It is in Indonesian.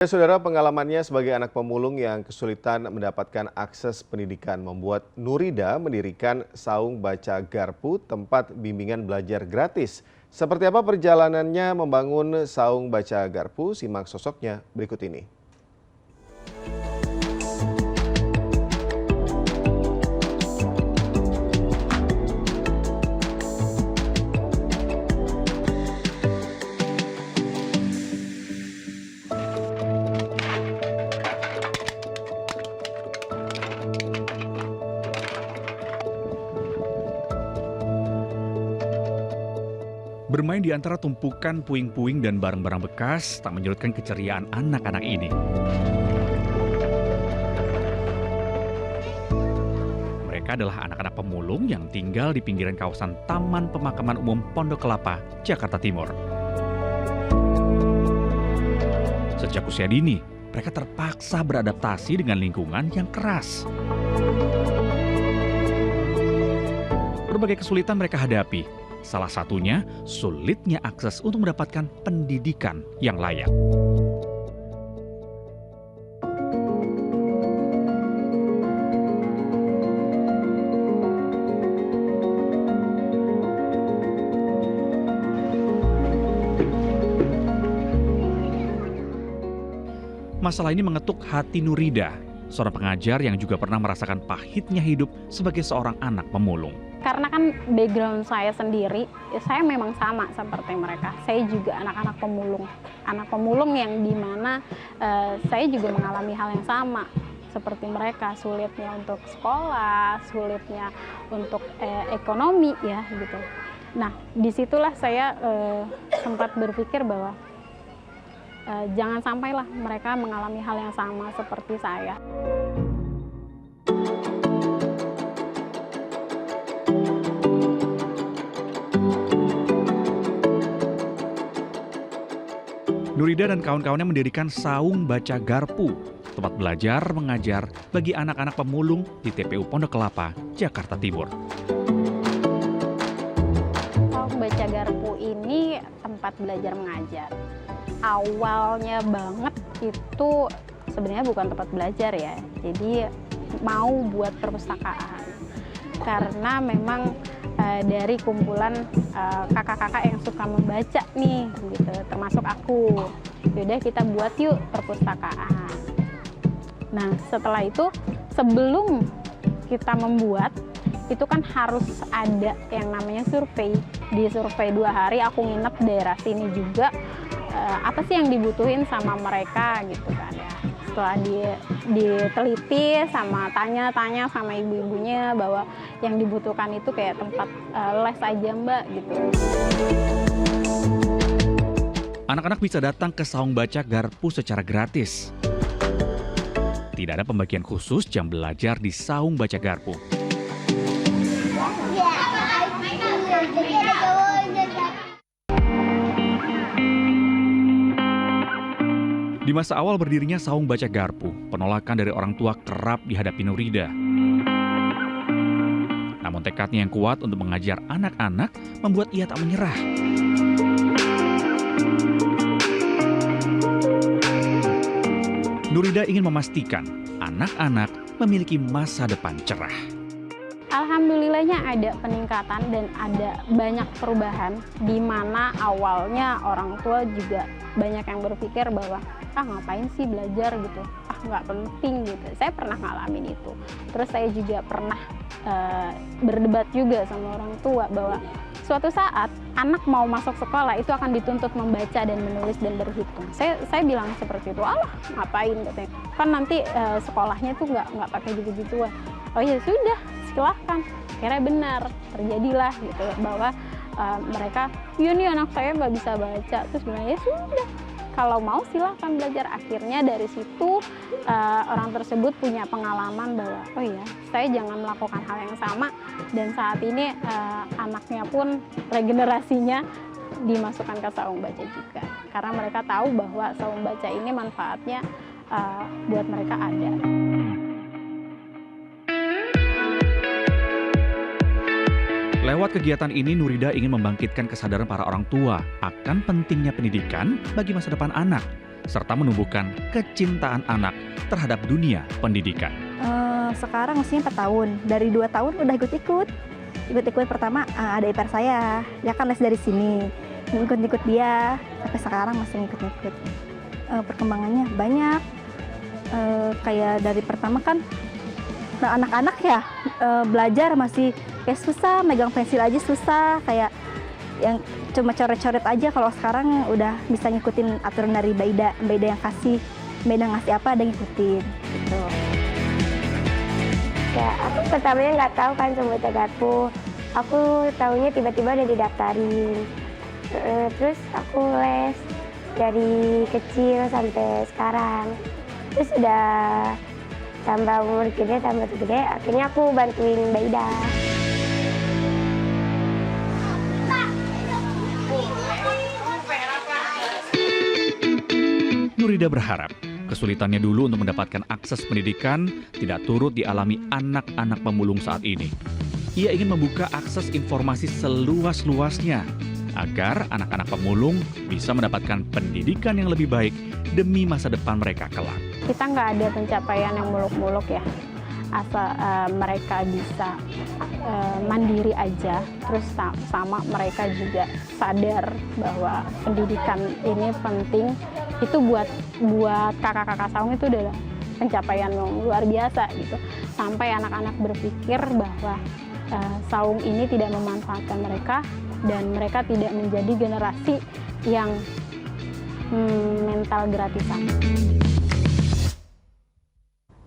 Ya, saudara, pengalamannya sebagai anak pemulung yang kesulitan mendapatkan akses pendidikan membuat Nurida mendirikan Saung Baca Garpu, tempat bimbingan belajar gratis. Seperti apa perjalanannya membangun Saung Baca Garpu? Simak sosoknya berikut ini. Bermain di antara tumpukan puing-puing dan barang-barang bekas tak menyurutkan keceriaan anak-anak ini. Mereka adalah anak-anak pemulung yang tinggal di pinggiran kawasan Taman Pemakaman Umum Pondok Kelapa, Jakarta Timur. Sejak usia dini, mereka terpaksa beradaptasi dengan lingkungan yang keras. Berbagai kesulitan mereka hadapi. Salah satunya, sulitnya akses untuk mendapatkan pendidikan yang layak. Masalah ini mengetuk hati Nurida, seorang pengajar yang juga pernah merasakan pahitnya hidup sebagai seorang anak pemulung. Karena kan background saya sendiri, saya memang sama seperti mereka. Saya juga anak-anak pemulung. Anak pemulung yang dimana saya juga mengalami hal yang sama seperti mereka. Sulitnya untuk sekolah, sulitnya untuk ekonomi ya gitu. Nah, disitulah saya sempat berpikir bahwa jangan sampailah mereka mengalami hal yang sama seperti saya. Nurida dan kawan-kawannya mendirikan Saung Baca Garpu, tempat belajar mengajar bagi anak-anak pemulung di TPU Pondok Kelapa, Jakarta Timur. Saung Baca Garpu ini tempat belajar mengajar. Awalnya banget itu sebenarnya bukan tempat belajar ya, jadi mau buat perpustakaan. Karena memang dari kumpulan kakak-kakak yang suka membaca nih, gitu, termasuk aku. Yaudah kita buat yuk perpustakaan. Nah setelah itu, sebelum kita membuat, itu kan harus ada yang namanya survei. Di survei 2 hari aku nginep daerah sini juga, apa sih yang dibutuhin sama mereka gitu kan ya. Setelah diteliti sama tanya-tanya sama ibu-ibunya bahwa yang dibutuhkan itu kayak tempat les aja mbak gitu. Anak-anak bisa datang ke Saung Baca Garpu secara gratis. Tidak ada pembagian khusus jam belajar di Saung Baca Garpu. Di masa awal berdirinya Saung Baca Garpu, penolakan dari orang tua kerap dihadapi Nurida. Namun tekadnya yang kuat untuk mengajar anak-anak membuat ia tak menyerah. Nurida ingin memastikan anak-anak memiliki masa depan cerah. Alhamdulillahnya ada peningkatan dan ada banyak perubahan, di mana awalnya orang tua juga banyak yang berpikir bahwa ngapain sih belajar gitu, nggak penting gitu. Saya pernah ngalamin itu. Terus saya juga pernah berdebat juga sama orang tua bahwa suatu saat anak mau masuk sekolah itu akan dituntut membaca dan menulis dan berhitung. Saya bilang seperti itu, alah ngapain katanya, kan nanti sekolahnya tuh nggak pakai gitu-gituan. Oh ya sudah, silahkan. Akhirnya benar, terjadilah gitu bahwa mereka, iya nih anak saya nggak bisa baca. Terus bilang ya sudah, kalau mau silahkan belajar. Akhirnya dari situ orang tersebut punya pengalaman bahwa oh iya, saya jangan melakukan hal yang sama. Dan saat ini anaknya pun regenerasinya dimasukkan ke Saung Baca juga. Karena mereka tahu bahwa Saung Baca ini manfaatnya buat mereka ada. Lewat kegiatan ini, Nurida ingin membangkitkan kesadaran para orang tua akan pentingnya pendidikan bagi masa depan anak, serta menumbuhkan kecintaan anak terhadap dunia pendidikan. Sekarang usianya 4 tahun, dari 2 tahun udah ikut-ikut pertama ada ipar saya, dia kan les dari sini, ikut dia, sampai sekarang masih ikut-ikut. Perkembangannya banyak, kayak dari pertama kan, nah anak-anak ya belajar masih kayak susah, megang pensil aja susah, kayak yang cuma coret-coret aja. Kalau sekarang udah bisa ngikutin aturan dari Mbak Ida yang kasih, Mbak Ida ngasih apa ada ngikutin gitu. Ya, aku pertamanya nggak tahu kan Saung Baca Garpu. Aku tahunya tiba-tiba udah didaftarin. Terus aku les dari kecil sampai sekarang. Terus udah tambah umur gede, akhirnya aku bantuin Mbak Ida. Nurida berharap kesulitannya dulu untuk mendapatkan akses pendidikan tidak turut dialami anak-anak pemulung saat ini. Ia ingin membuka akses informasi seluas-luasnya agar anak-anak pemulung bisa mendapatkan pendidikan yang lebih baik demi masa depan mereka kelak. Kita nggak ada pencapaian yang muluk-muluk ya, asal mereka bisa mandiri aja, terus sama mereka juga sadar bahwa pendidikan ini penting. Itu buat kakak-kakak Saung itu udah pencapaian yang luar biasa gitu. Sampai anak-anak berpikir bahwa Saung ini tidak memanfaatkan mereka dan mereka tidak menjadi generasi yang mental gratisan.